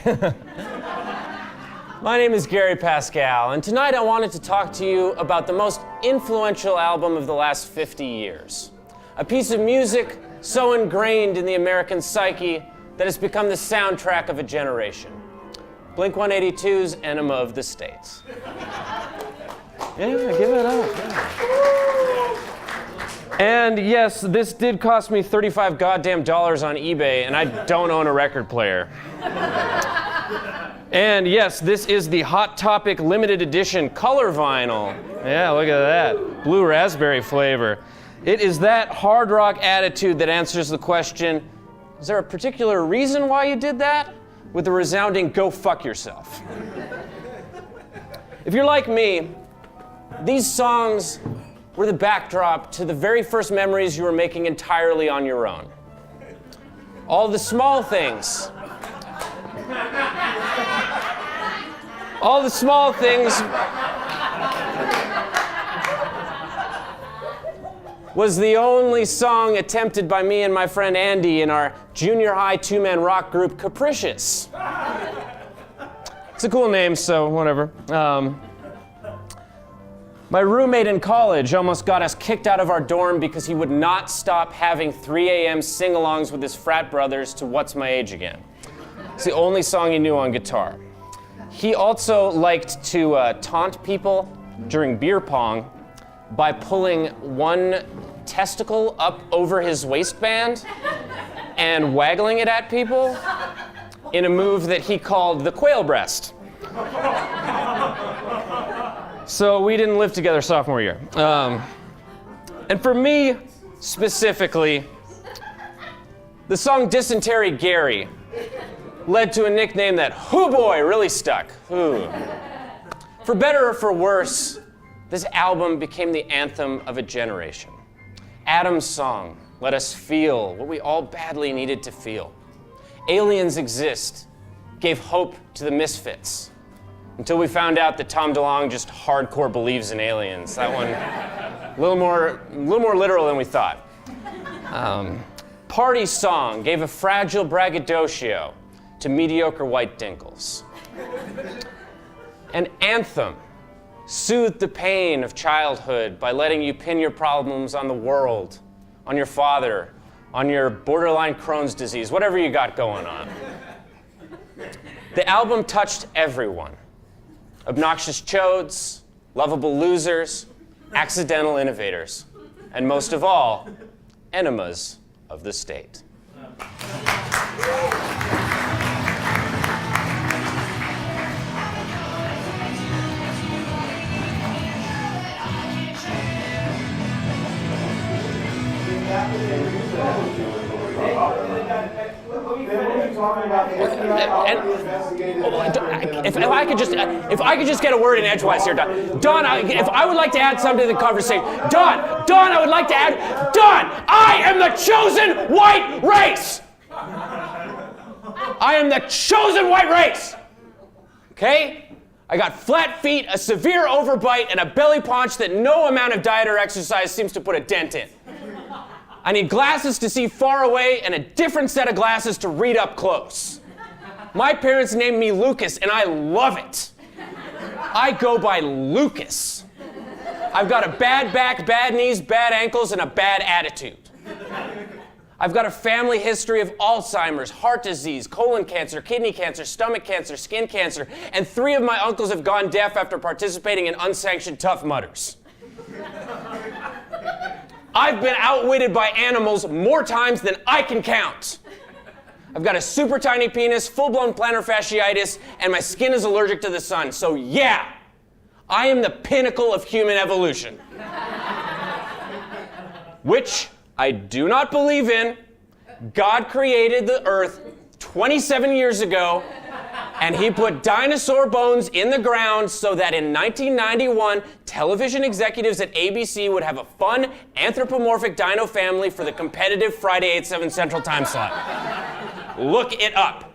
Hi. My name is Pascal, and tonight I wanted to talk to you about the most influential album of the last 50 years. A piece of music so ingrained in the American psyche that it's become the soundtrack of a generation. Blink-182's Enema of the States. Yeah, give it up. Yeah. And yes, this did cost me $35 goddamn on eBay, and I don't own a record player. And yes, this is the Hot Topic limited edition color vinyl. Yeah, look at that. Blue raspberry flavor. It is that hard rock attitude that answers the question, is there a particular reason why you did that? With a resounding, go fuck yourself. If you're like me, these songs were the backdrop to the very first memories you were making entirely on your own. All the small things. All the small things was the only song attempted by me and my friend Andy in our junior high two-man rock group Capricious. It's a cool name, so whatever. My roommate in college almost got us kicked out of our dorm because he would not stop having 3 a.m. sing-alongs with his frat brothers to What's My Age Again. It's the only song he knew on guitar. He also liked to taunt people during beer pong by pulling one testicle up over his waistband and waggling it at people in a move that he called the quail breast. So we didn't live together sophomore year. And for me, specifically, the song Dysentery Gary led to a nickname that, hoo boy, really stuck. Hoo. For better or for worse, this album became the anthem of a generation. Adam's song let us feel what we all badly needed to feel. Aliens Exist gave hope to the misfits. Until we found out that Tom DeLonge just hardcore believes in aliens. That one, a little more literal than we thought. Party Song gave a fragile braggadocio to mediocre white dinkles. And Anthem soothed the pain of childhood by letting you pin your problems on the world, on your father, on your borderline Crohn's disease, whatever you got going on. The album touched everyone. Obnoxious chodes, lovable losers, accidental innovators, and most of all, enemas of the state. If I could just get a word in edgewise here, Don. If I would like to add something to the conversation, Don, I would like to add, Don, I am the chosen white race. I am the chosen white race. Okay? I got flat feet, a severe overbite, and a belly paunch that no amount of diet or exercise seems to put a dent in. I need glasses to see far away and a different set of glasses to read up close. My parents named me Lucas, and I love it. I go by Lucas. I've got a bad back, bad knees, bad ankles, and a bad attitude. I've got a family history of Alzheimer's, heart disease, colon cancer, kidney cancer, stomach cancer, skin cancer, and 3 of my uncles have gone deaf after participating in unsanctioned Tough Mudders. I've been outwitted by animals more times than I can count. I've got a super tiny penis, full-blown plantar fasciitis, and my skin is allergic to the sun. So yeah, I am the pinnacle of human evolution. Which I do not believe in. God created the earth 27 years ago, and he put dinosaur bones in the ground so that in 1991, television executives at ABC would have a fun, anthropomorphic dino family for the competitive Friday 8/7 Central Time slot. Look it up.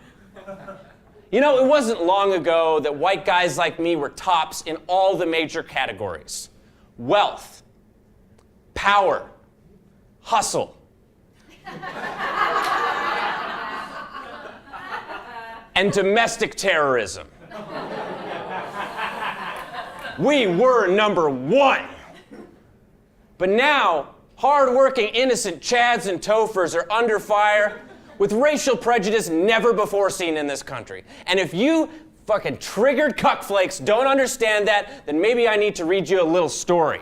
You know, it wasn't long ago that white guys like me were tops in all the major categories. Wealth, power, hustle. and domestic terrorism. We were number one. But now, hard-working, innocent Chads and Tophers are under fire with racial prejudice never before seen in this country. And if you fucking triggered cuckflakes don't understand that, then maybe I need to read you a little story.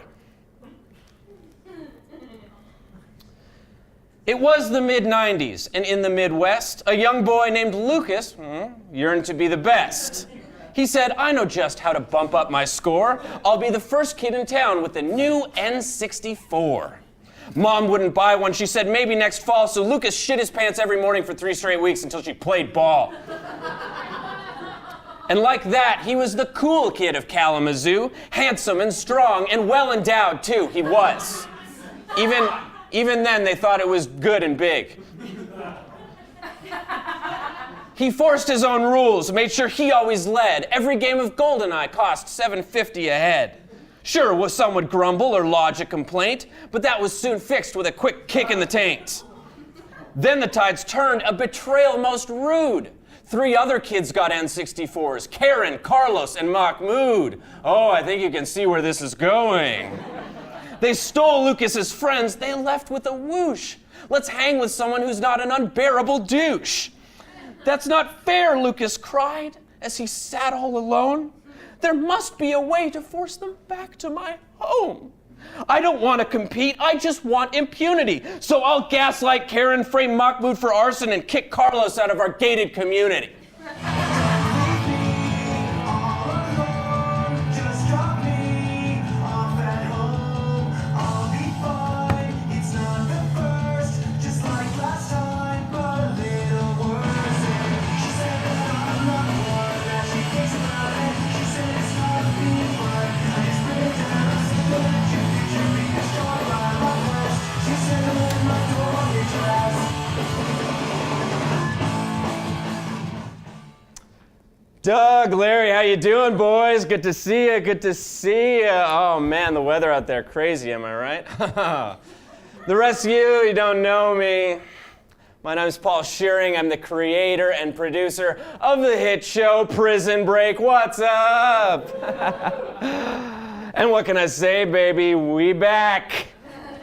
It was the mid-90s, and in the Midwest, a young boy named Lucas yearned to be the best. He said, I know just how to bump up my score. I'll be the first kid in town with the new N64. Mom wouldn't buy one. She said maybe next fall, so Lucas shit his pants every morning for 3 straight weeks until she played ball. And like that, he was the cool kid of Kalamazoo, handsome and strong and well endowed too, he was. Even then, they thought it was good and big. He forced his own rules, made sure he always led. Every game of GoldenEye cost $7.50 a head. Sure, some would grumble or lodge a complaint, but that was soon fixed with a quick kick in the taint. Then the tides turned, a betrayal most rude. 3 other kids got N64s, Karen, Carlos, and Mahmoud. Oh, I think you can see where this is going. They stole Lucas's friends, they left with a whoosh. Let's hang with someone who's not an unbearable douche. That's not fair, Lucas cried as he sat all alone. There must be a way to force them back to my home. I don't want to compete, I just want impunity. So I'll gaslight Karen, frame Mahmoud for arson, and kick Carlos out of our gated community. Doug, Larry, how you doing, boys? Good to see you, good to see you. Oh man, the weather out there crazy, am I right? The rest of you don't know me. My name's Paul Shearing. I'm the creator and producer of the hit show Prison Break. What's up? And what can I say, baby? We back.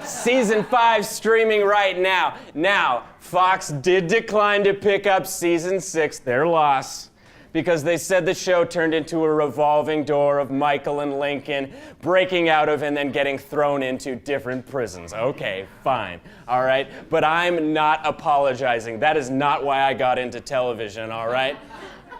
Season 5 streaming right now. Now, Fox did decline to pick up Season 6, their loss, because they said the show turned into a revolving door of Michael and Lincoln breaking out of and then getting thrown into different prisons. Okay, fine, all right? But I'm not apologizing. That is not why I got into television, all right?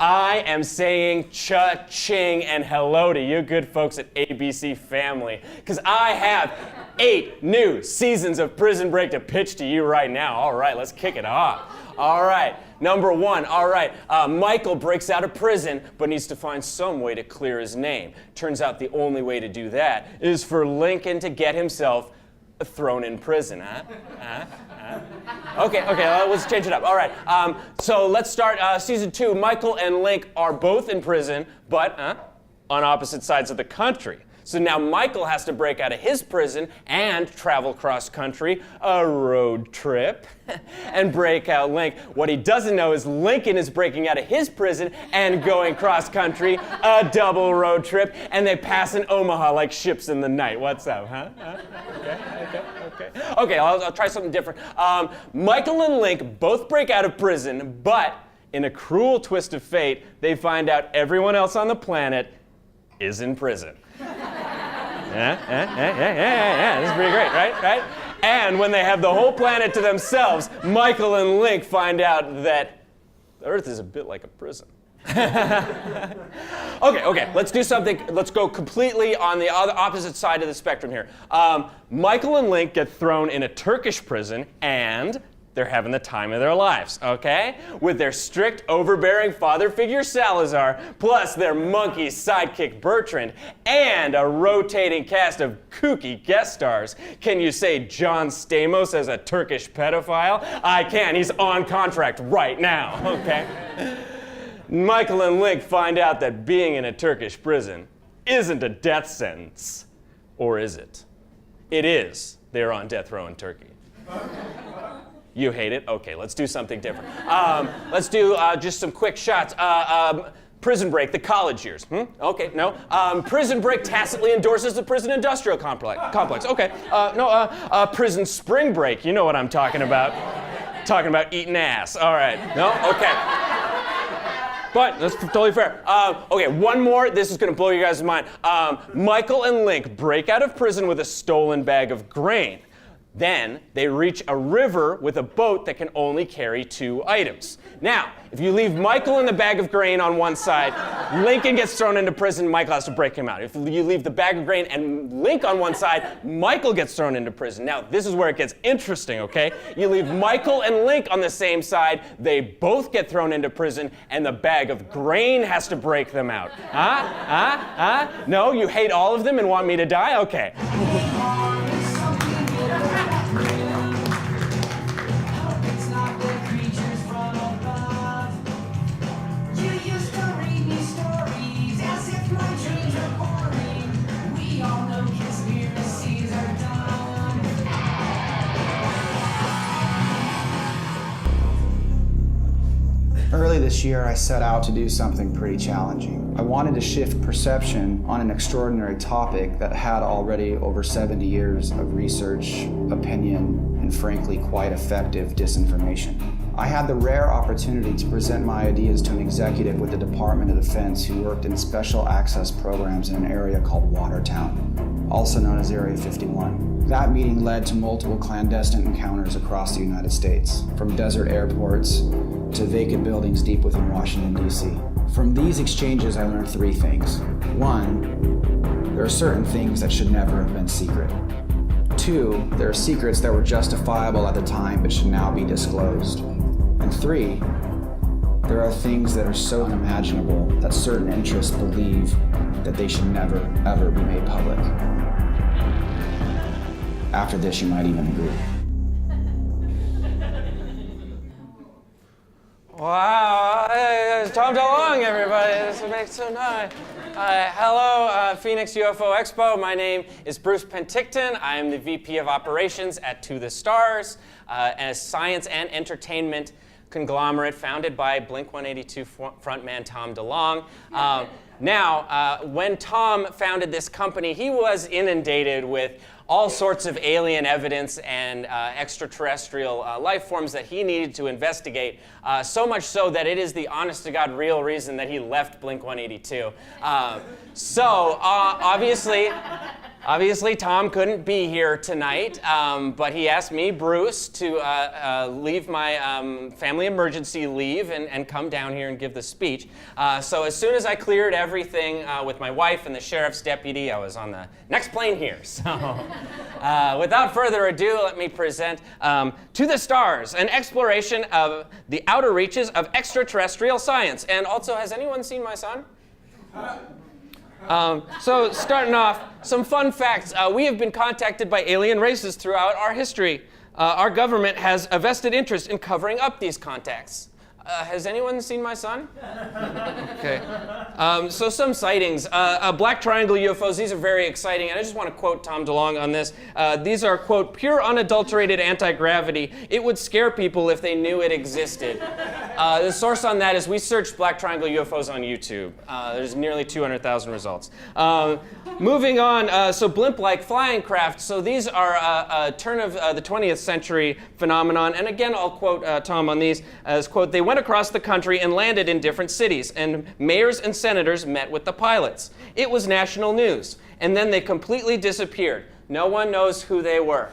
I am saying cha-ching and hello to you good folks at ABC Family, because I have 8 new seasons of Prison Break to pitch to you right now. All right, let's kick it off. All right, number 1, all right, Michael breaks out of prison, but needs to find some way to clear his name. Turns out the only way to do that is for Lincoln to get himself thrown in prison, huh? Okay, let's change it up. All right, so let's start season 2. Michael and Link are both in prison, but on opposite sides of the country. So now Michael has to break out of his prison and travel cross-country, a road trip, and break out Link. What he doesn't know is Lincoln is breaking out of his prison and going cross-country, a double road trip, and they pass in Omaha like ships in the night. What's up, huh? Okay, I'll try something different. Michael and Link both break out of prison, but in a cruel twist of fate, they find out everyone else on the planet is in prison. This is pretty great, right? And when they have the whole planet to themselves, Michael and Link find out that the Earth is a bit like a prison. Okay, let's do something. Let's go completely on the opposite side of the spectrum here. Michael and Link get thrown in a Turkish prison, and they're having the time of their lives, okay? With their strict, overbearing father figure Salazar, plus their monkey sidekick Bertrand, and a rotating cast of kooky guest stars. Can you say John Stamos as a Turkish pedophile? I can, he's on contract right now, okay? Michael and Link find out that being in a Turkish prison isn't a death sentence. Or is it? It is. They're on death row in Turkey. You hate it? Okay, let's do something different. Let's do just some quick shots. Prison Break, the college years. Okay, no. Prison Break tacitly endorses the prison industrial complex. Okay. Prison Spring Break, you know what I'm talking about. Talking about eating ass. All right. No? Okay. But that's totally fair. Okay, one more. This is going to blow you guys' mind. Michael and Link break out of prison with a stolen bag of grain. Then they reach a river with a boat that can only carry 2 items. Now, if you leave Michael and the bag of grain on one side, Lincoln gets thrown into prison, Michael has to break him out. If you leave the bag of grain and Link on one side, Michael gets thrown into prison. Now, this is where it gets interesting, okay? You leave Michael and Link on the same side, they both get thrown into prison, and the bag of grain has to break them out. No, you hate all of them and want me to die? Okay. Early this year, I set out to do something pretty challenging. I wanted to shift perception on an extraordinary topic that had already over 70 years of research, opinion, and frankly, quite effective disinformation. I had the rare opportunity to present my ideas to an executive with the Department of Defense who worked in special access programs in an area called Watertown, also known as Area 51. That meeting led to multiple clandestine encounters across the United States, from desert airports to vacant buildings deep within Washington, D.C. From these exchanges, I learned 3 things. 1, there are certain things that should never have been secret. 2, there are secrets that were justifiable at the time but should now be disclosed. And 3, there are things that are so unimaginable that certain interests believe that they should never, ever be made public. After this, you might even agree. Wow, it's Tom DeLong, everybody. This makes so nice. Hello, Phoenix UFO Expo. My name is Bruce Penticton. I am the VP of Operations at To the Stars, a science and entertainment conglomerate founded by Blink-182 frontman Tom DeLong. When Tom founded this company, he was inundated with all sorts of alien evidence and extraterrestrial life forms that he needed to investigate, so much so that it is the honest-to-God real reason that he left Blink-182. Obviously, Tom couldn't be here tonight, but he asked me, Bruce, to leave my family emergency leave and come down here and give the speech. So as soon as I cleared everything with my wife and the sheriff's deputy, I was on the next plane here. So without further ado, let me present To the Stars, an exploration of the outer reaches of extraterrestrial science. And also, has anyone seen my son? So starting off, some fun facts. We have been contacted by alien races throughout our history. Our government has a vested interest in covering up these contacts. Has anyone seen my son? Okay. So some sightings. Black triangle UFOs, these are very exciting. And I just want to quote Tom DeLong on this. These are, quote, pure unadulterated anti-gravity. It would scare people if they knew it existed. The source on that is we searched black triangle UFOs on YouTube. There's nearly 200,000 results. Moving on, so blimp-like flying craft. So these are a turn of the 20th century phenomenon. And again, I'll quote Tom on these as, quote, they went across the country and landed in different cities, and mayors and senators met with the pilots. It was national news, and then they completely disappeared. No one knows who they were.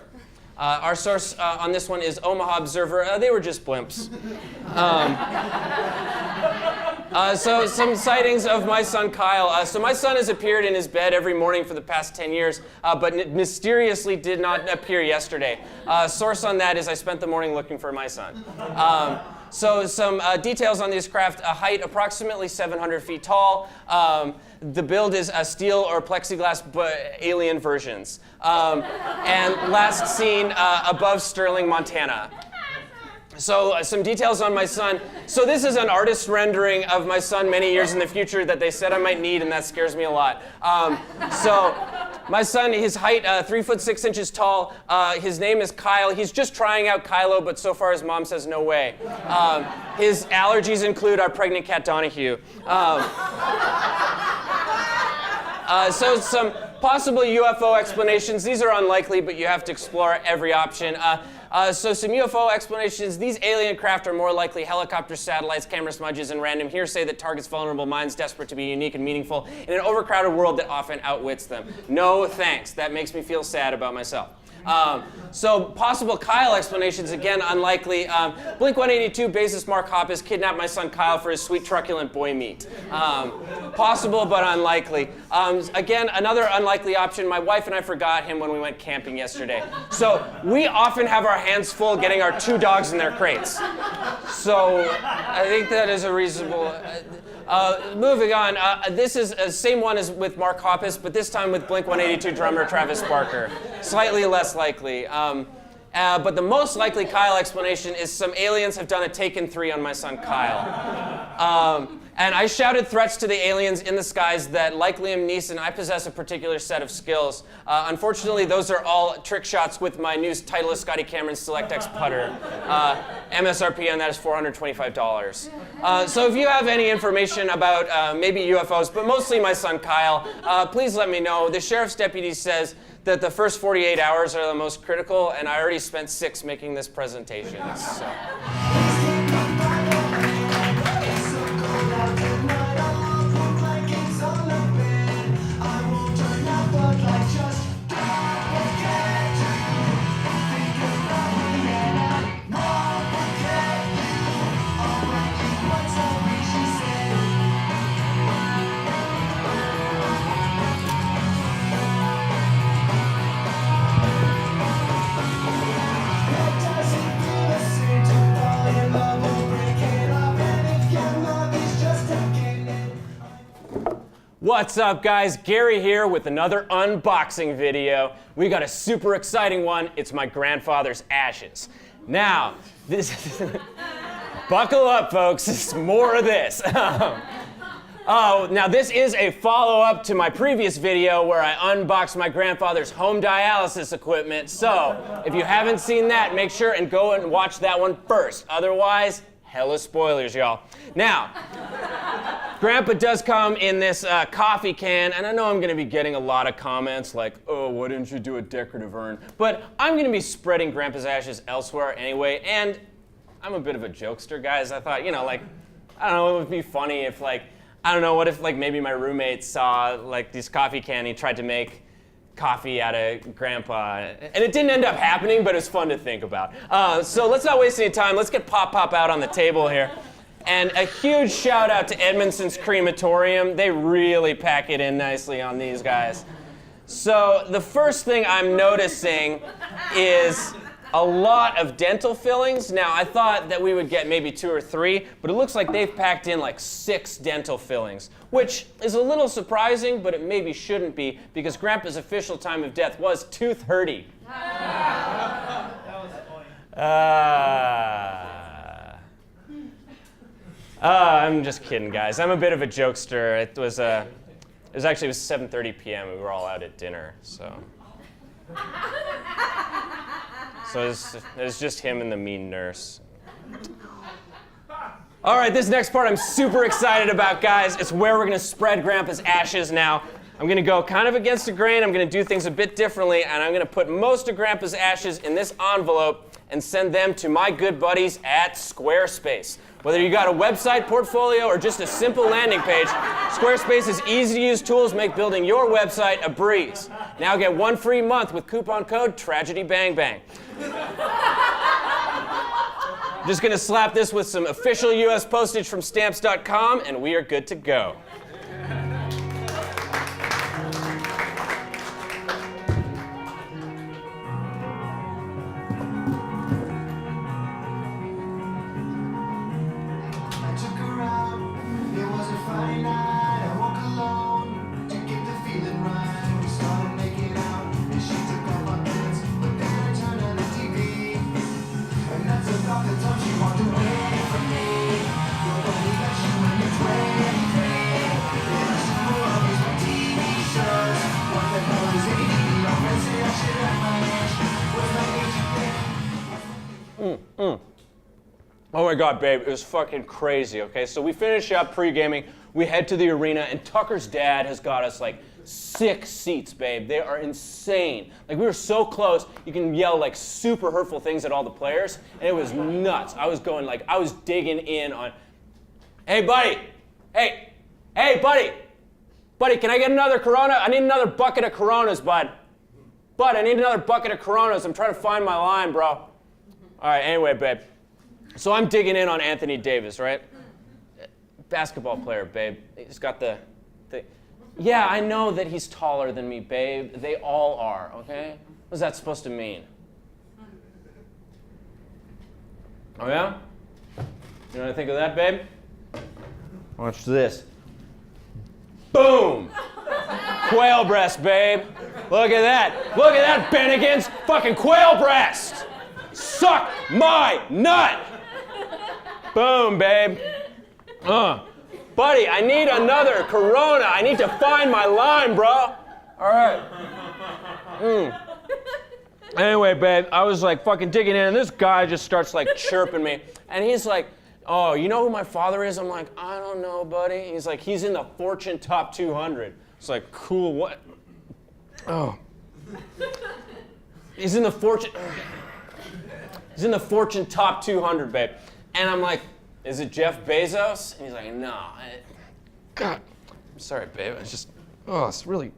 Our source on this one is Omaha Observer. They were just blimps. So some sightings of my son Kyle. So my son has appeared in his bed every morning for the past 10 years, but mysteriously did not appear yesterday. Source on that is I spent the morning looking for my son. So some details on this craft: a height approximately 700 feet tall. The build is a steel or plexiglass alien versions. And last seen above Sterling, Montana. So some details on my son. So this is an artist rendering of my son many years in the future that they said I might need, and that scares me a lot. My son, his height, 3 foot 6 inches tall. His name is Kyle. He's just trying out Kylo, but so far his mom says no way. His allergies include our pregnant cat Donahue. So some possible UFO explanations. These are unlikely, but you have to explore every option. So some UFO explanations. These alien craft are more likely helicopters, satellites, camera smudges, and random hearsay that targets vulnerable minds desperate to be unique and meaningful in an overcrowded world that often outwits them. No thanks. That makes me feel sad about myself. So possible Kyle explanations, again, unlikely. Blink-182 bassist Mark Hoppus kidnapped my son Kyle for his sweet truculent boy meat. Possible, but unlikely. Again, another unlikely option, my wife and I forgot him when we went camping yesterday. So we often have our hands full getting our 2 dogs in their crates. So I think that is a reasonable... moving on, this is the same one as with Mark Hoppus, but this time with Blink-182 drummer Travis Barker. Slightly less likely. But the most likely Kyle explanation is some aliens have done a Taken 3 on my son Kyle. And I shouted threats to the aliens in the skies that, like Liam Neeson, I possess a particular set of skills. Unfortunately, those are all trick shots with my new Titleist Scotty Cameron Select X putter. MSRP on that is $425. So if you have any information about maybe UFOs, but mostly my son Kyle, please let me know. The sheriff's deputy says that the first 48 hours are the most critical, and I already spent 6 making this presentation. So. What's up, guys? Gary here with another unboxing video. We got a super exciting one. It's my grandfather's ashes. Now, this buckle up, folks. It's more of this. Now this is a follow-up to my previous video where I unboxed my grandfather's home dialysis equipment. So, if you haven't seen that, make sure and go and watch that one first. Otherwise, hella spoilers, y'all. Now, Grandpa does come in this coffee can, and I know I'm going to be getting a lot of comments like, oh, why didn't you do a decorative urn? But I'm going to be spreading Grandpa's ashes elsewhere anyway, and I'm a bit of a jokester, guys. I thought, I don't know, it would be funny if, I don't know, what if, maybe my roommate saw, this coffee can, he tried to make coffee out of Grandpa, and it didn't end up happening, but it was fun to think about. So let's not waste any time. Let's get Pop out on the table here. And a huge shout out to Edmondson's Crematorium. They really pack it in nicely on these guys. So the first thing I'm noticing is a lot of dental fillings. Now I thought that we would get maybe 2 or 3, but it looks like they've packed in 6 dental fillings, which is a little surprising, but it maybe shouldn't be because Grandpa's official time of death was 2:30. That was funny. I'm just kidding, guys. I'm a bit of a jokester. It was 7:30 p.m. We were all out at dinner, so it was just him and the mean nurse. All right, this next part I'm super excited about, guys. It's where we're gonna spread Grandpa's ashes now. I'm gonna go kind of against the grain. I'm gonna do things a bit differently, and I'm gonna put most of Grandpa's ashes in this envelope and send them to my good buddies at Squarespace. Whether you got a website portfolio or just a simple landing page, Squarespace's easy-to-use tools make building your website a breeze. Now get 1 free month with coupon code TragedyBangBang. Just gonna slap this with some official US postage from stamps.com, and we are good to go. Oh my God, babe, it was fucking crazy, okay? So we finish up pre-gaming, we head to the arena, and Tucker's dad has got us like 6 seats, babe. They are insane. Like, we were so close, you can yell like super hurtful things at all the players, and it was nuts. I was going like, I was digging in on, hey buddy, hey buddy, can I get another Corona? I need another bucket of Coronas, bud. Bud, I need another bucket of Coronas. I'm trying to find my line, bro. All right, anyway, babe. So I'm digging in on Anthony Davis, right? Basketball player, babe. He's got the yeah, I know that he's taller than me, babe. They all are, okay? What's that supposed to mean? Oh, yeah? You know what I think of that, babe? Watch this. Boom! Quail breast, babe. Look at that. Look at that, Bennigan's fucking quail breast. Suck my nut. Boom, babe. Buddy, I need another Corona. I need to find my line, bro. All right. Anyway, babe, I was like fucking digging in, and this guy just starts like chirping me. And he's like, oh, you know who my father is? I'm like, I don't know, buddy. He's like, he's in the Fortune Top 200. It's like, cool, what? Oh. He's in the Fortune Top 200, babe. And I'm like, is it Jeff Bezos? And he's like, no. God, I'm sorry, babe. It's just, it's really,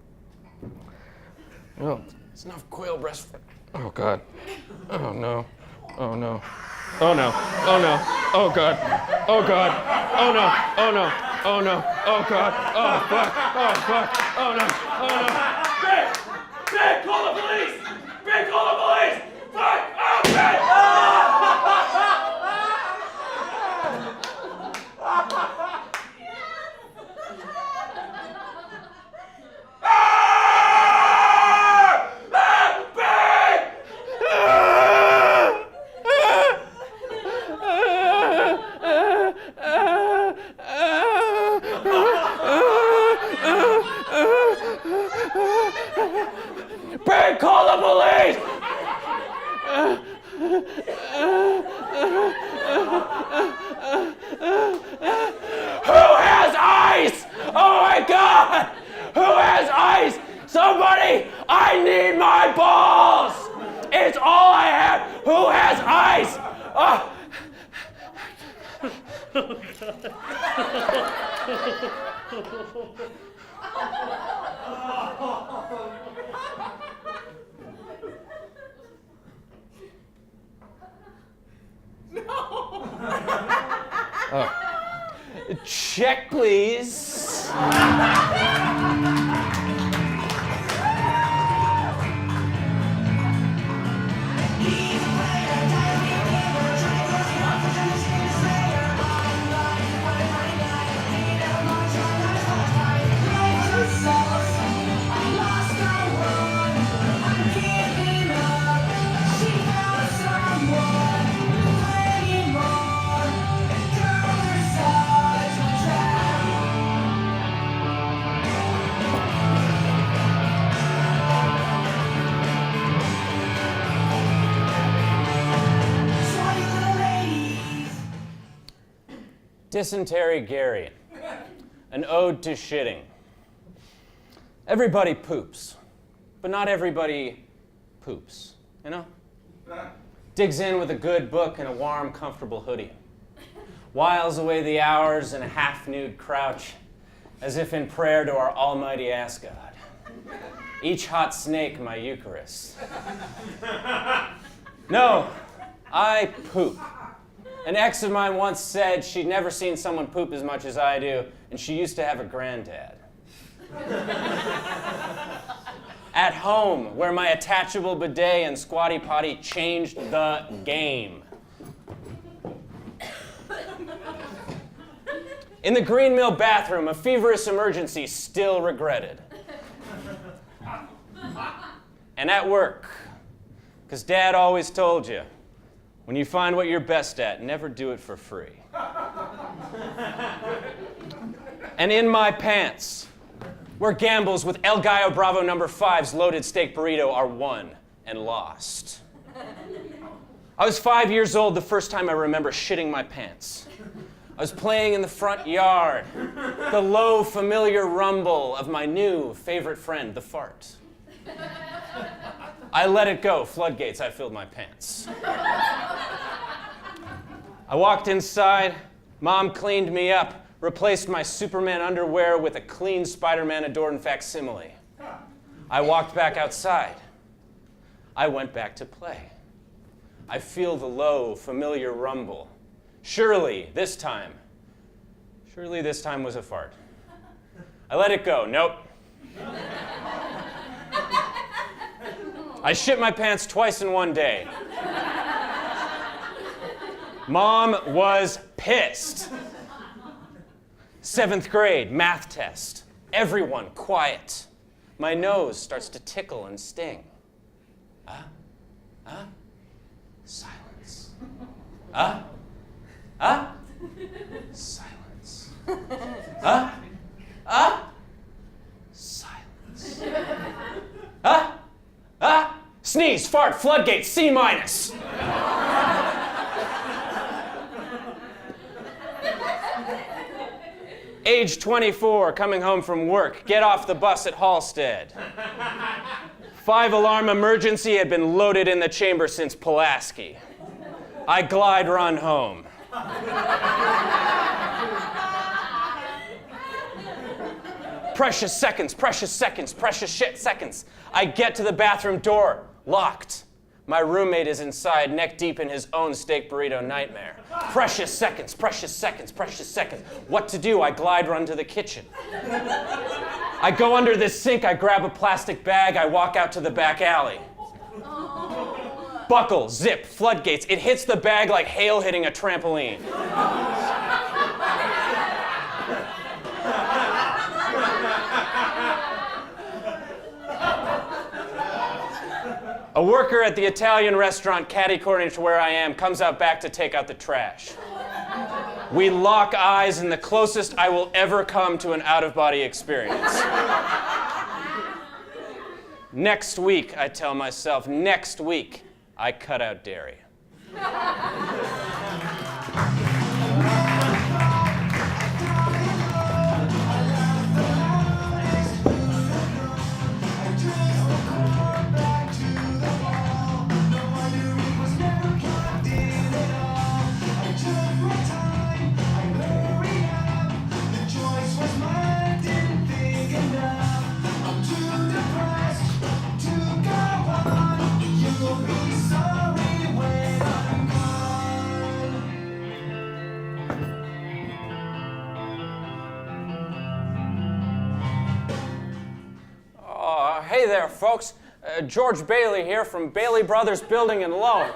it's enough quail breast. Oh, God. Oh, no. Oh, no. Oh, no. Oh, no. Oh, God. Oh, God. Oh, no. Oh, no. Oh, no. Oh, God. Oh, fuck. Oh, fuck. Oh, no. Oh, no. Babe, call the police. Babe, call the police. Fuck. Oh, babe. Babe, call the police! Who has ice? Oh my God! Who has ice? Somebody! I need my balls! It's all I have! Who has ice? Oh. Check, please. Dysentery Gary, an ode to shitting. Everybody poops, but not everybody poops, you know? Digs in with a good book and a warm, comfortable hoodie. Whiles away the hours in a half-nude crouch, as if in prayer to our almighty ass God. Each hot snake my Eucharist. No, I poop. An ex of mine once said she'd never seen someone poop as much as I do, and she used to have a granddad. At home, where my attachable bidet and squatty potty changed the game. In the Green Mill bathroom, a feverish emergency still regretted. And at work, because Dad always told you, when you find what you're best at, never do it for free. And in my pants, where gambles with El Gallo Bravo No. 5's loaded steak burrito are won and lost. I was 5 years old the first time I remember shitting my pants. I was playing in the front yard, the low, familiar rumble of my new favorite friend, the fart. I let it go, floodgates, I filled my pants. I walked inside, Mom cleaned me up, replaced my Superman underwear with a clean Spider-Man adorned facsimile. I walked back outside. I went back to play. I feel the low, familiar rumble. Surely this time was a fart. I let it go. Nope. I shit my pants twice in one day. Mom was pissed. 7th grade, math test. Everyone quiet. My nose starts to tickle and sting. Silence. Silence. Silence. Sneeze, fart, floodgate, C-. Age 24, coming home from work, get off the bus at Halstead. 5-alarm emergency had been loaded in the chamber since Pulaski. I glide run home. Precious seconds, precious seconds, precious shit seconds. I get to the bathroom door, locked. My roommate is inside, neck deep in his own steak burrito nightmare. Precious seconds, precious seconds, precious seconds. What to do? I glide run to the kitchen. I go under this sink, I grab a plastic bag, I walk out to the back alley. Buckle, zip, floodgates. It hits the bag like hail hitting a trampoline. A worker at the Italian restaurant catty-corner to where I am comes out back to take out the trash. We lock eyes in the closest I will ever come to an out-of-body experience. Next week, I tell myself, next week, I cut out dairy. Hey there, folks. George Bailey here from Bailey Brothers Building and Loan.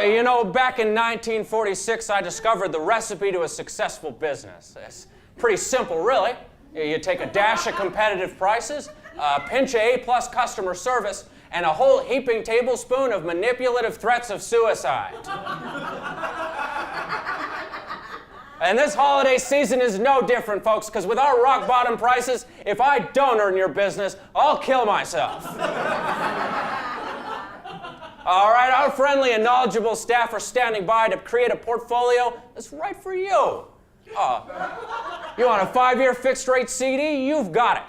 You know, back in 1946, I discovered the recipe to a successful business. It's pretty simple, really. You take a dash of competitive prices, a pinch of A-plus customer service, and a whole heaping tablespoon of manipulative threats of suicide. And this holiday season is no different, folks, because with our rock-bottom prices, if I don't earn your business, I'll kill myself. All right, our friendly and knowledgeable staff are standing by to create a portfolio that's right for you. You want a 5-year fixed-rate CD? You've got it.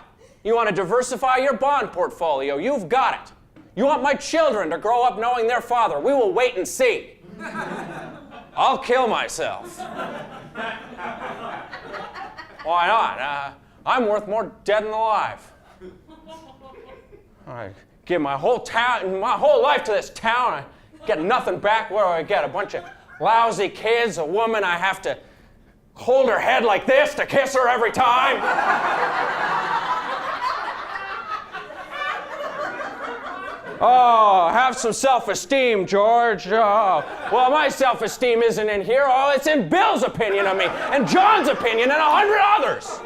You want to diversify your bond portfolio? You've got it. You want my children to grow up knowing their father? We will wait and see. I'll kill myself. Why not? I'm worth more dead than alive. I give my whole life to this town. I get nothing back. What do I get? A bunch of lousy kids, a woman I have to hold her head like this to kiss her every time. Oh, have some self-esteem, George. Oh, well, my self-esteem isn't in here. Oh, it's in Bill's opinion of me, and John's opinion, and 100 others.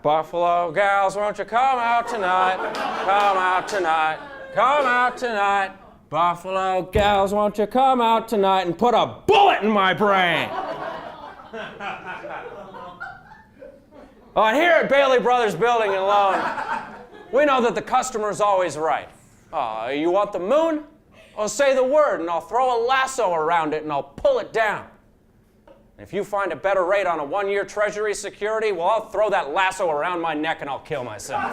Buffalo gals, won't you come out tonight? Come out tonight. Come out tonight. Buffalo gals, won't you come out tonight and put a bullet in my brain? Oh, and here at Bailey Brothers Building and Loan, we know that the customer is always right. Oh, you want the moon? Well, say the word, and I'll throw a lasso around it, and I'll pull it down. And if you find a better rate on a 1-year Treasury security, well, I'll throw that lasso around my neck, and I'll kill myself.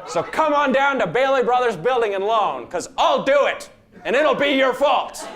So come on down to Bailey Brothers Building and Loan, because I'll do it, and it'll be your fault.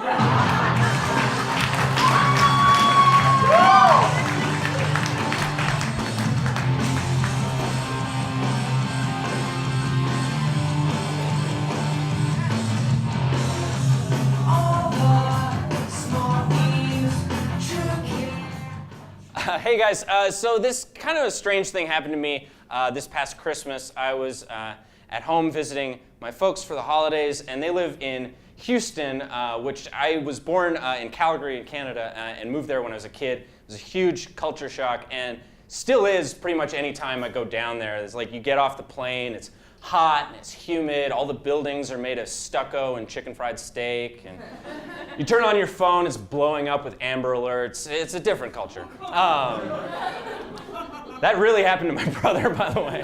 Hey guys, so this kind of a strange thing happened to me this past Christmas. I was at home visiting my folks for the holidays, and they live in Houston, which I was born in Calgary in Canada and moved there when I was a kid. It was a huge culture shock, and still is pretty much any time I go down there. It's like you get off the plane, it's hot and it's humid, all the buildings are made of stucco and chicken fried steak, and you turn on your phone, it's blowing up with Amber Alerts. It's a different culture. That really happened to my brother, by the way.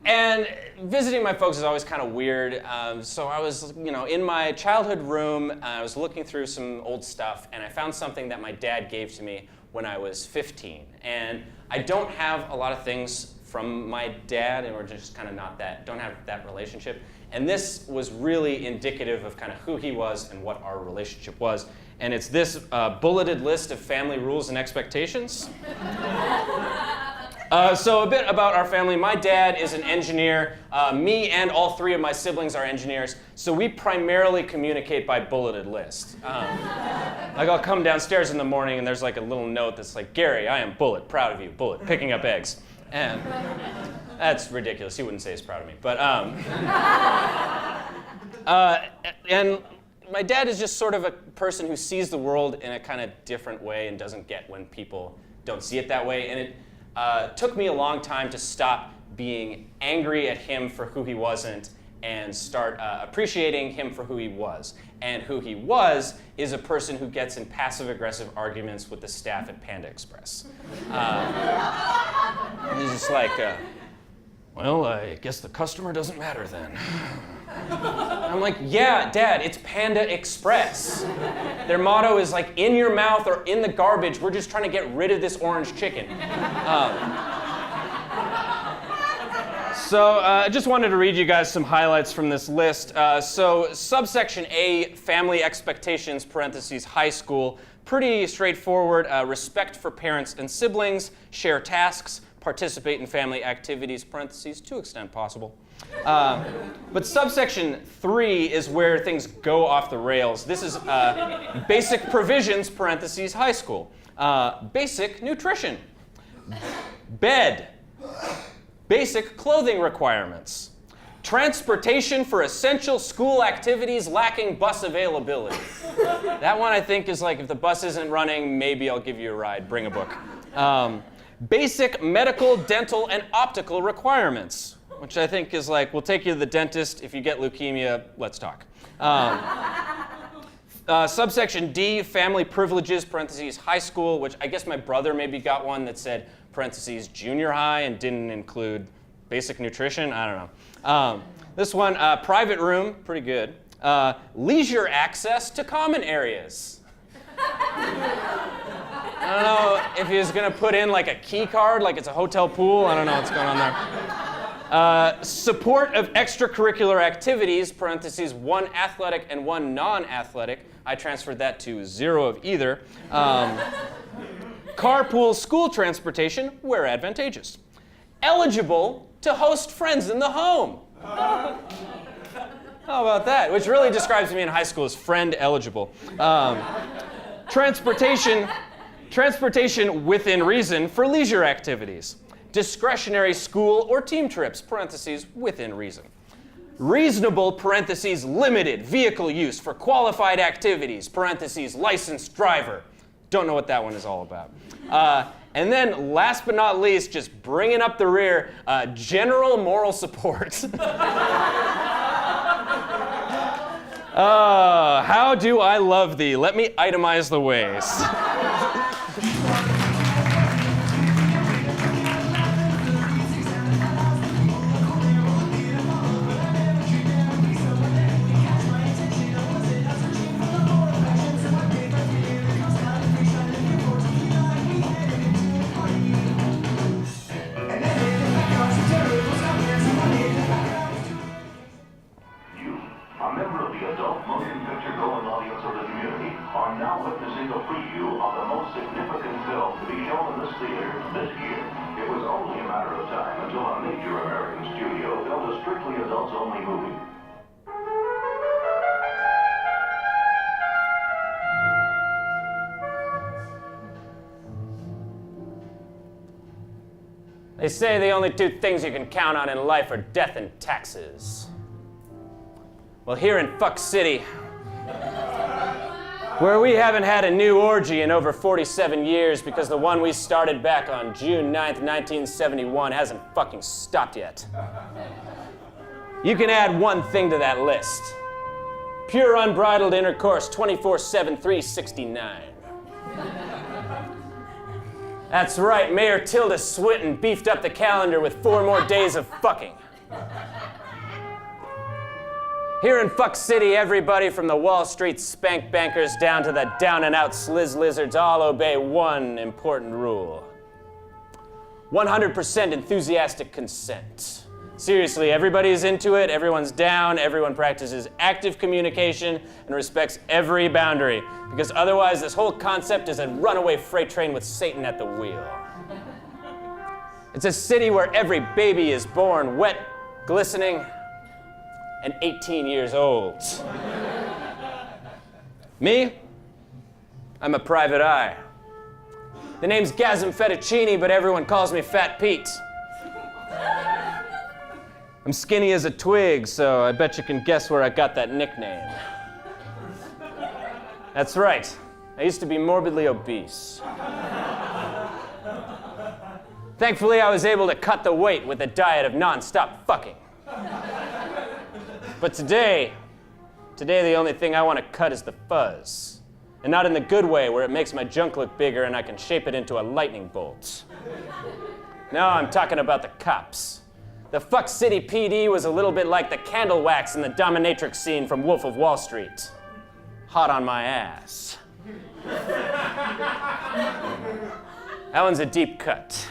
And visiting my folks is always kind of weird. So I was, in my childhood room, I was looking through some old stuff, and I found something that my dad gave to me when I was 15. And I don't have a lot of things from my dad, and we're just kind of don't have that relationship. And this was really indicative of kind of who he was and what our relationship was. And it's this bulleted list of family rules and expectations. So a bit about our family. My dad is an engineer. Me and all 3 of my siblings are engineers. So we primarily communicate by bulleted list. Like I'll come downstairs in the morning and there's like a little note that's like, Gary, I am Bullet, proud of you, Bullet, picking up eggs. And that's ridiculous. He wouldn't say he's proud of me. But and my dad is just sort of a person who sees the world in a kind of different way and doesn't get when people don't see it that way. And it took me a long time to stop being angry at him for who he wasn't and start appreciating him for who he was. And who he was is a person who gets in passive-aggressive arguments with the staff at Panda Express. He's just like, well, I guess the customer doesn't matter then. I'm like, yeah, Dad, it's Panda Express. Their motto is like, in your mouth or in the garbage, we're just trying to get rid of this orange chicken. So I just wanted to read you guys some highlights from this list. So subsection A, family expectations, parentheses, high school. Pretty straightforward. Respect for parents and siblings, share tasks, participate in family activities, parentheses, to extent possible. But subsection 3 is where things go off the rails. This is basic provisions, parentheses, high school. Basic nutrition. Bed. Basic clothing requirements. Transportation for essential school activities lacking bus availability. That one I think is like, if the bus isn't running, maybe I'll give you a ride, bring a book. Basic medical, dental, and optical requirements, which I think is like, we'll take you to the dentist. If you get leukemia, let's talk. Subsection D, family privileges, parentheses, high school, which I guess my brother maybe got one that said, parentheses, junior high, and didn't include basic nutrition. I don't know. This one, private room, pretty good. Leisure access to common areas. I don't know if he was going to put in like a key card, like it's a hotel pool. I don't know what's going on there. Support of extracurricular activities, parentheses, 1 athletic and 1 non-athletic. I transferred that to 0 of either. Carpool school transportation, where advantageous. Eligible to host friends in the home. How about that? Which really describes me in high school as friend eligible. Transportation within reason for leisure activities. Discretionary school or team trips, parentheses, within reason. Reasonable, parentheses, limited vehicle use for qualified activities, parentheses, licensed driver. Don't know what that one is all about. And then last but not least, just bringing up the rear, general moral support. How do I love thee? Let me itemize the ways. a major American studio, filmed a strictly adults-only movie. They say the only two things you can count on in life are death and taxes. Well, here in Fuck City, where we haven't had a new orgy in over 47 years because the one we started back on June 9th, 1971 hasn't fucking stopped yet. You can add one thing to that list. Pure unbridled intercourse 24/7, 369. That's right, Mayor Tilda Swinton beefed up the calendar with 4 more days of fucking. Here in Fuck City, everybody from the Wall Street spank bankers down to the down-and-out sliz lizards all obey one important rule. 100% enthusiastic consent. Seriously, everybody's into it, everyone's down, everyone practices active communication and respects every boundary, because otherwise this whole concept is a runaway freight train with Satan at the wheel. It's a city where every baby is born wet, glistening, and 18 years old. Me? I'm a private eye. The name's Gasm Fettuccine, but everyone calls me Fat Pete. I'm skinny as a twig, so I bet you can guess where I got that nickname. That's right. I used to be morbidly obese. Thankfully, I was able to cut the weight with a diet of non-stop fucking. But today the only thing I want to cut is the fuzz. And not in the good way where it makes my junk look bigger and I can shape it into a lightning bolt. No, I'm talking about the cops. The Fuck City PD was a little bit like the candle wax in the dominatrix scene from Wolf of Wall Street. Hot on my ass. That one's a deep cut.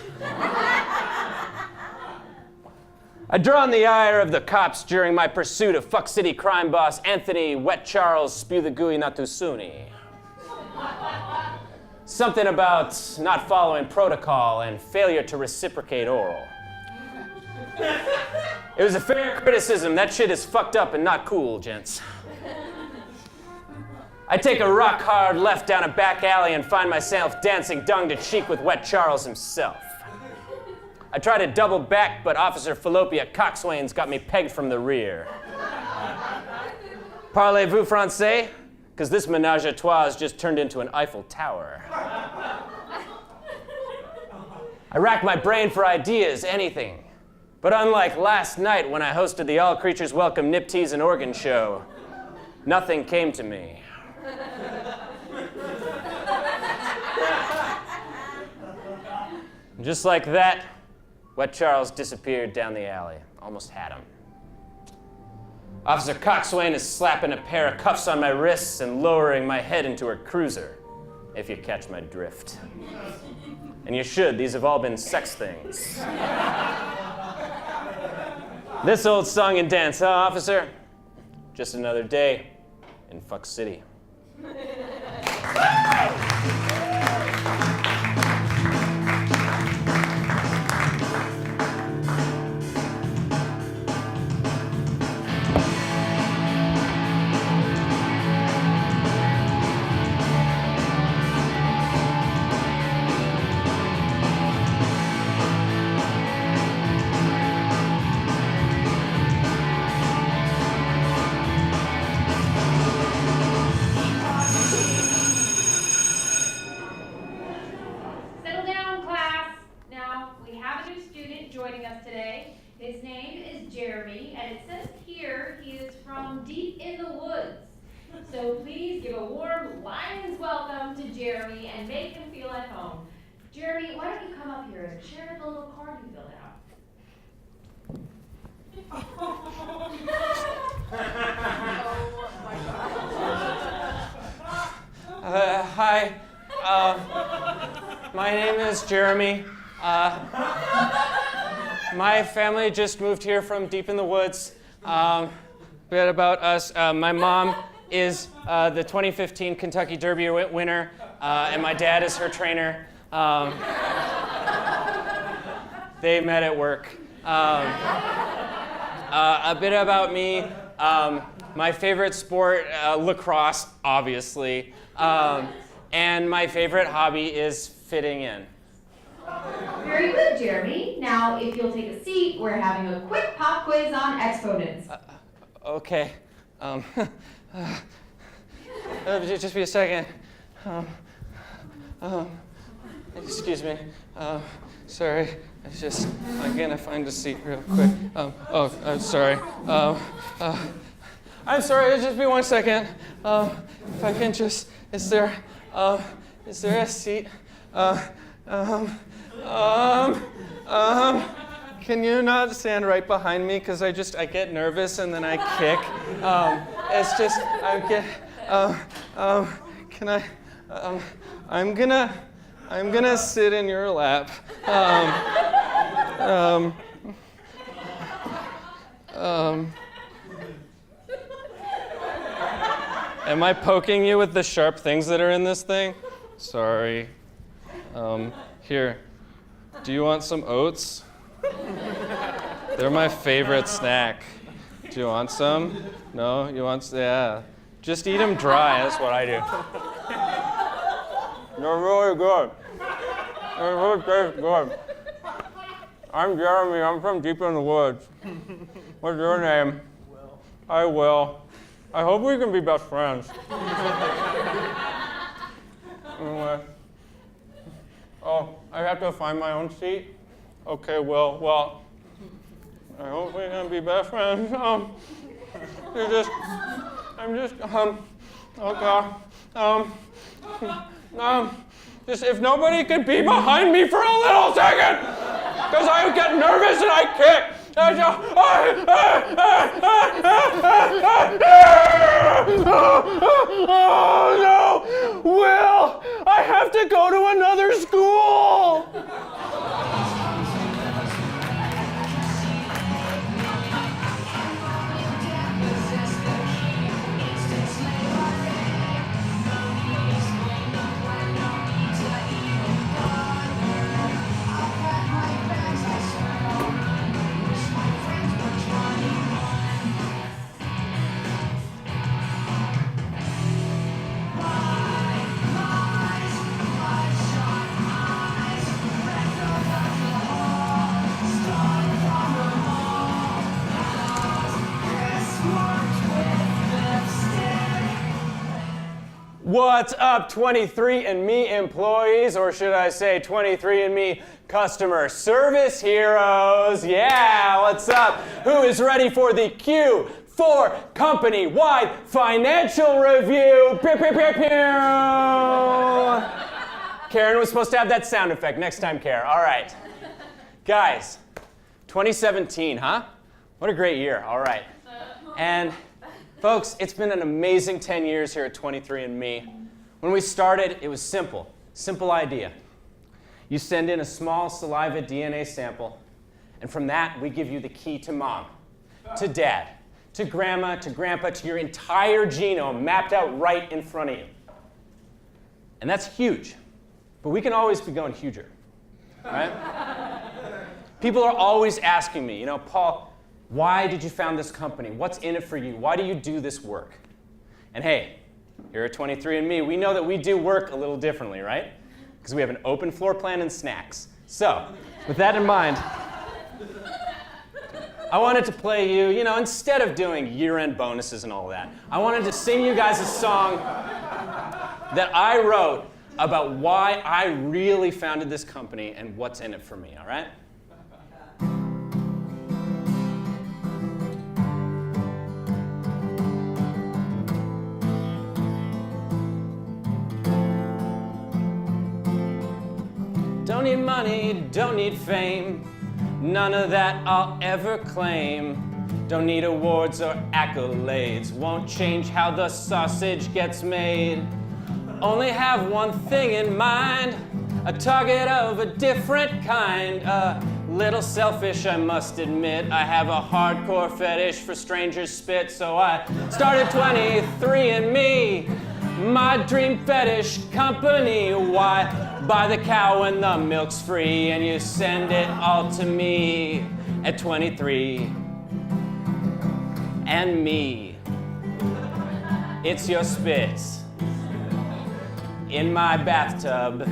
I draw on the ire of the cops during my pursuit of Fuck City crime boss Anthony Wet Charles Spew the Gooey Natusuni. Something about not following protocol and failure to reciprocate oral. It was a fair criticism. That shit is fucked up and not cool, gents. I take a rock hard left down a back alley and find myself dancing dung to cheek with Wet Charles himself. I try to double back, but Officer Fallopia Coxswain's got me pegged from the rear. Parlez-vous français? Because this menage a trois has just turned into an Eiffel Tower. I rack my brain for ideas, anything. But unlike last night when I hosted the All Creatures Welcome Nip Teas and Organ show, nothing came to me. And just like that, Wet Charles disappeared down the alley. Almost had him. Officer Coxswain is slapping a pair of cuffs on my wrists and lowering my head into her cruiser, if you catch my drift. And you should, these have all been sex things. This old song and dance, huh, officer? Just another day in Fuck City. Joining us today. His name is Jeremy, and it says here he is from deep in the woods. So please give a warm lion's welcome to Jeremy and make him feel at home. Jeremy, why don't you come up here and share the little card you filled out? Oh my God. Hi. My name is Jeremy. My family just moved here from deep in the woods. A bit about us. My mom is the 2015 Kentucky Derby winner, and my dad is her trainer. They met at work. A bit about me. My favorite sport, lacrosse, obviously. And my favorite hobby is fitting in. Very good, Jeremy. Now, if you'll take a seat, we're having a quick pop quiz on exponents. Okay. Just be a second. Excuse me. Sorry. I'm gonna find a seat real quick. I'm sorry. I'm sorry. Just be 1 second. If I can just, is there a seat? Can you not stand right behind me? Because I get nervous and then I kick. Can I, I'm gonna sit in your lap. Am I poking you with the sharp things that are in this thing? Sorry. Here, do you want some oats? They're my favorite snack. Do you want some? No? You want, yeah. Just eat them dry, that's what I do. They're really good. They really taste good. I'm Jeremy, I'm from deep in the woods. What's your name? Will. Hi, Will. I hope we can be best friends. Anyway. Oh, I have to find my own seat? Okay, well, I hope we can be best friends. Just if nobody could be behind me for a little second, because I get nervous and I kick. Oh no! Will, I have to go to another school! What's up, 23andMe employees, or should I say 23andMe customer service heroes? Yeah, what's up? Who is ready for the Q4 company-wide financial review? Pew, pew, pew, pew. Karen was supposed to have that sound effect. Next time, Karen. All right. Guys, 2017, huh? What a great year. All right. And folks, it's been an amazing 10 years here at 23andMe. When we started, it was simple idea. You send in a small saliva DNA sample, and from that, we give you the key to mom, to dad, to grandma, to grandpa, to your entire genome mapped out right in front of you. And that's huge, but we can always be going huger, right? People are always asking me, Paul, why did you found this company? What's in it for you? Why do you do this work? And hey, here at 23andMe, we know that we do work a little differently, right? Because we have an open floor plan and snacks. So, with that in mind, I wanted to play you, instead of doing year-end bonuses and all that, I wanted to sing you guys a song that I wrote about why I really founded this company and what's in it for me, all right? Don't need money, don't need fame, none of that I'll ever claim. Don't need awards or accolades, won't change how the sausage gets made. Only have one thing in mind, a target of a different kind. A little selfish, I must admit, I have a hardcore fetish for strangers' spit, so I started 23andMe. My dream fetish company. Why buy the cow when the milk's free and you send it all to me? at 23. And me, it's your spit in my bathtub.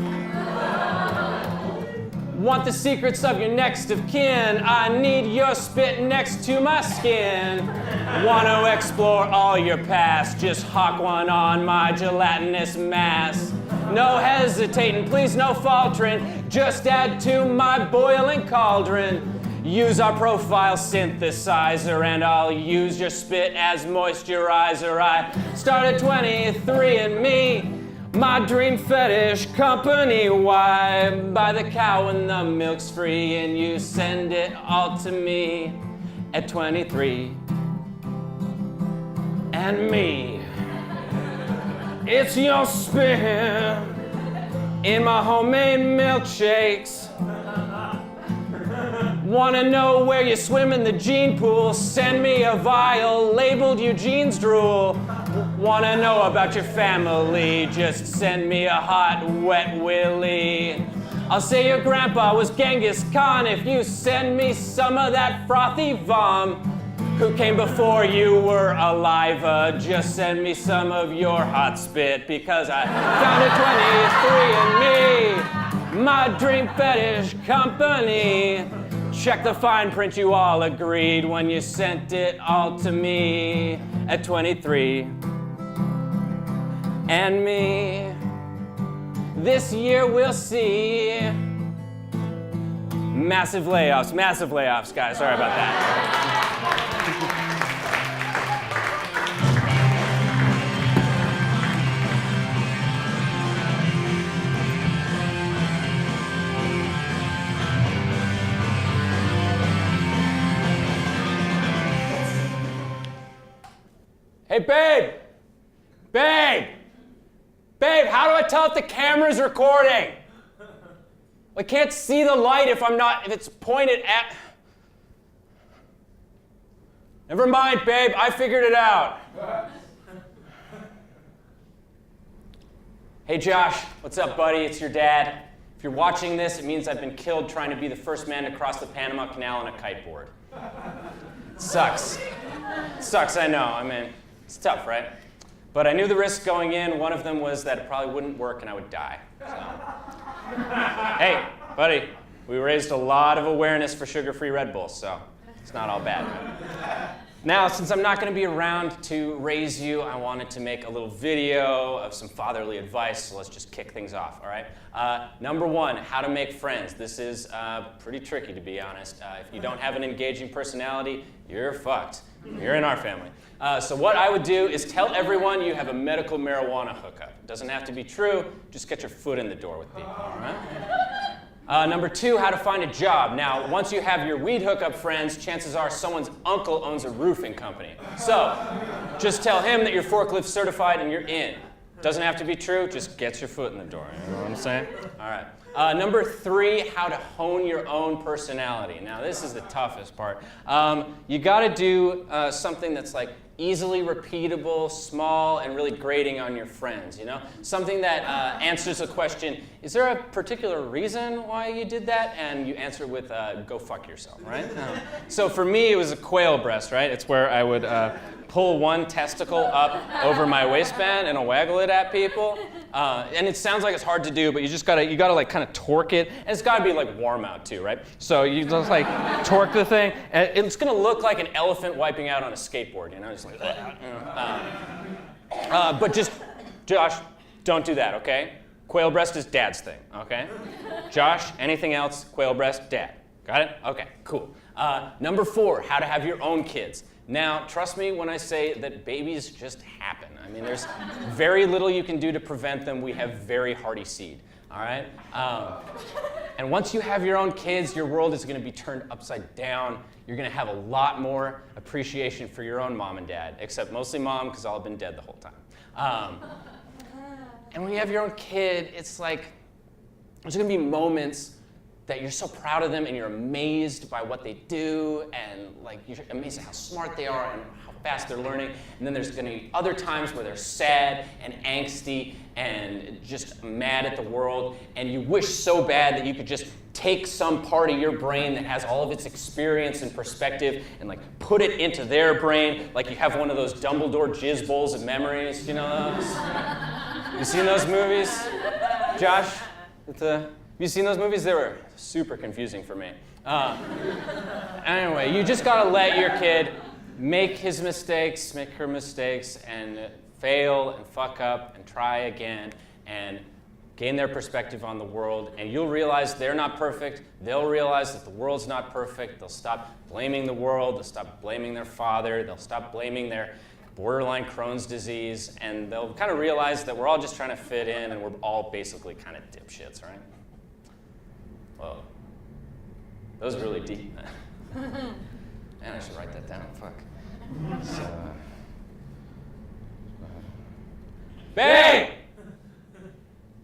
Want the secrets of your next of kin? I need your spit next to my skin. Want to explore all your past? Just hawk one on my gelatinous mass. No hesitating, please, no faltering. Just add to my boiling cauldron. Use our profile synthesizer and I'll use your spit as moisturizer. I started 23 and me. My dream fetish company, why? Buy the cow when the milk's free and you send it all to me at 23. And me, it's your spit in my homemade milkshakes. Wanna know where you swim in the gene pool? Send me a vial labeled Eugene's drool. Wanna know about your family? Just send me a hot, wet willy. I'll say your grandpa was Genghis Khan if you send me some of that frothy vom. Who came before you were alive? Just send me some of your hot spit because I found a 23 and me, my dream fetish company. Check the fine print, you all agreed when you sent it all to me at 23. And me, this year we'll see massive layoffs, guys. Sorry about that. Hey, babe, how do I tell if the camera's recording? I can't see the light if it's pointed at. Never mind, babe, I figured it out. Hey, Josh, what's up, buddy? It's your dad. If you're watching this, it means I've been killed trying to be the first man to cross the Panama Canal on a kiteboard. It sucks. It sucks, I know. I mean, it's tough, right? But I knew the risks going in. One of them was that it probably wouldn't work and I would die. So. Hey, buddy, we raised a lot of awareness for sugar-free Red Bulls, so it's not all bad. Now, since I'm not going to be around to raise you, I wanted to make a little video of some fatherly advice, so let's just kick things off, all right? Number one, how to make friends. This is pretty tricky, to be honest. If you don't have an engaging personality, you're fucked. You're in our family. So what I would do is tell everyone you have a medical marijuana hookup. It doesn't have to be true, just get your foot in the door with people, all right? Number two, how to find a job. Now, once you have your weed hookup friends, chances are someone's uncle owns a roofing company. So just tell him that you're forklift certified and you're in. Doesn't have to be true, just get your foot in the door. You know what I'm saying? All right. Number three, how to hone your own personality. Now, this is the toughest part. You got to do something that's like easily repeatable, small, and really grating on your friends, you know? Something that answers the question, is there a particular reason why you did that? And you answer with, go fuck yourself, right? So for me, it was a quail breast, right? It's where I would pull one testicle up over my waistband and I'll waggle it at people. And it sounds like it's hard to do, but you gotta like kind of torque it. And it's gotta be like warm out too, right? So you just like torque the thing, and it's gonna look like an elephant wiping out on a skateboard, you know? Just like, but just, Josh, don't do that, okay? Quail breast is dad's thing, okay? Josh, anything else, quail breast, dad. Got it? Okay, cool. Number four, how to have your own kids. Now, trust me when I say that babies just happen. I mean, there's very little you can do to prevent them. We have very hardy seed, all right? And once you have your own kids, your world is going to be turned upside down. You're going to have a lot more appreciation for your own mom and dad, except mostly mom, because I'll have been dead the whole time. And when you have your own kid, it's like there's going to be moments that you're so proud of them and you're amazed by what they do and like you're amazed at how smart they are and how fast they're learning. And then there's going to be other times where they're sad and angsty and just mad at the world, and you wish so bad that you could just take some part of your brain that has all of its experience and perspective and like put it into their brain, like you have one of those Dumbledore jizz bowls of memories. You know those? You seen those movies, Josh? Have you seen those movies? They were super confusing for me. Anyway, you just gotta let your kid make his mistakes, make her mistakes, and fail and fuck up and try again and gain their perspective on the world. And you'll realize they're not perfect. They'll realize that the world's not perfect. They'll stop blaming the world. They'll stop blaming their father. They'll stop blaming their borderline Crohn's disease. And they'll kind of realize that we're all just trying to fit in and we're all basically kind of dipshits, right? Whoa. That was really deep. Man, I should write that down. Fuck. So, Babe!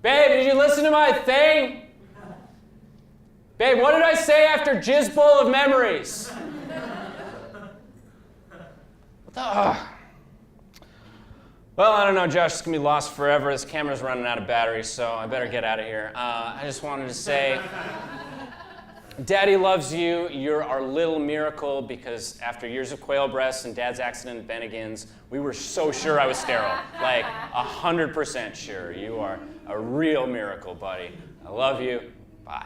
Babe, did you listen to my thing? Babe, what did I say after Jizz Bowl of Memories? What the? Well, I don't know, Josh. It's going to be lost forever. This camera's running out of battery, so I better get out of here. I just wanted to say, Daddy loves you. You're our little miracle, because after years of quail breasts and Dad's accident at Bennigan's, we were so sure I was sterile. Like, 100% sure. You are a real miracle, buddy. I love you. Bye.